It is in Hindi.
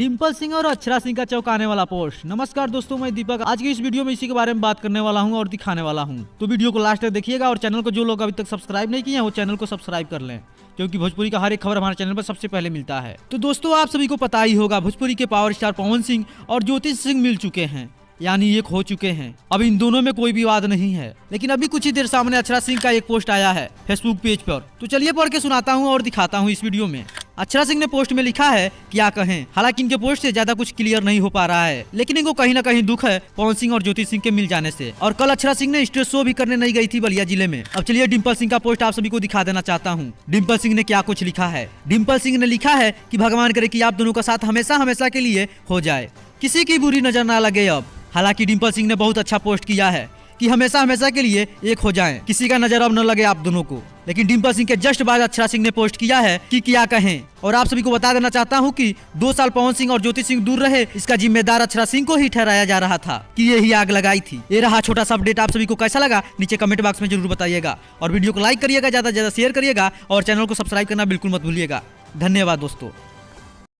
डिम्पल सिंह और अक्षरा सिंह का चौंकाने वाला पोस्ट। नमस्कार दोस्तों, मैं दीपक। आज की इस वीडियो में इसी के बारे में बात करने वाला हूं और दिखाने वाला हूं, तो वीडियो को लास्ट तक देखिएगा। और चैनल को जो लोग अभी तक सब्सक्राइब नहीं किए हैं वो चैनल को सब्सक्राइब कर लें, क्योंकि भोजपुरी का हर एक खबर हमारे चैनल पर सबसे पहले मिलता है। तो दोस्तों, आप सभी को पता ही होगा, भोजपुरी के पावर स्टार पवन सिंह और ज्योति सिंह मिल चुके हैं, यानी एक हो चुके हैं। अब इन दोनों में कोई विवाद नहीं है। लेकिन अभी कुछ ही देर सामने अक्षरा सिंह का एक पोस्ट आया है फेसबुक पेज पर, तो चलिए पढ़ के सुनाता हूँ और दिखाता हूँ इस वीडियो में। अक्षरा सिंह ने पोस्ट में लिखा है क्या कहें। हालांकि इनके पोस्ट से ज्यादा कुछ क्लियर नहीं हो पा रहा है, लेकिन इनको कहीं ना कहीं दुख है पवन सिंह और ज्योति सिंह के मिल जाने से। और कल अक्षरा सिंह ने स्टेज शो भी करने नहीं गई थी बलिया जिले में। अब चलिए डिम्पल सिंह का पोस्ट आप सभी को दिखा देना चाहता हूँ। डिम्पल सिंह ने क्या कुछ लिखा है। डिम्पल सिंह ने लिखा है कि भगवान करे कि आप दोनों का साथ हमेशा हमेशा के लिए हो जाए, किसी की बुरी नजर ना लगे अब। हालांकि डिम्पल सिंह ने बहुत अच्छा पोस्ट किया है कि हमेशा हमेशा के लिए एक हो जाएं, किसी का नजर अब न लगे आप दोनों को। लेकिन डिम्पल सिंह के जस्ट बाद अक्षरा सिंह ने पोस्ट किया है कि क्या कहें। और आप सभी को बता देना चाहता हूं कि 2 साल पवन सिंह और ज्योति सिंह दूर रहे, इसका जिम्मेदार अक्षरा सिंह को ही ठहराया जा रहा था कि ये ही आग लगाई थी। ये रहा छोटा सा अपडेट। आप सभी को कैसा लगा नीचे कमेंट बॉक्स में जरूर बताइएगा, और वीडियो को लाइक करिएगा, ज्यादा से ज्यादा शेयर करिएगा, और चैनल को सब्सक्राइब करना बिल्कुल मत भूलिएगा। धन्यवाद दोस्तों।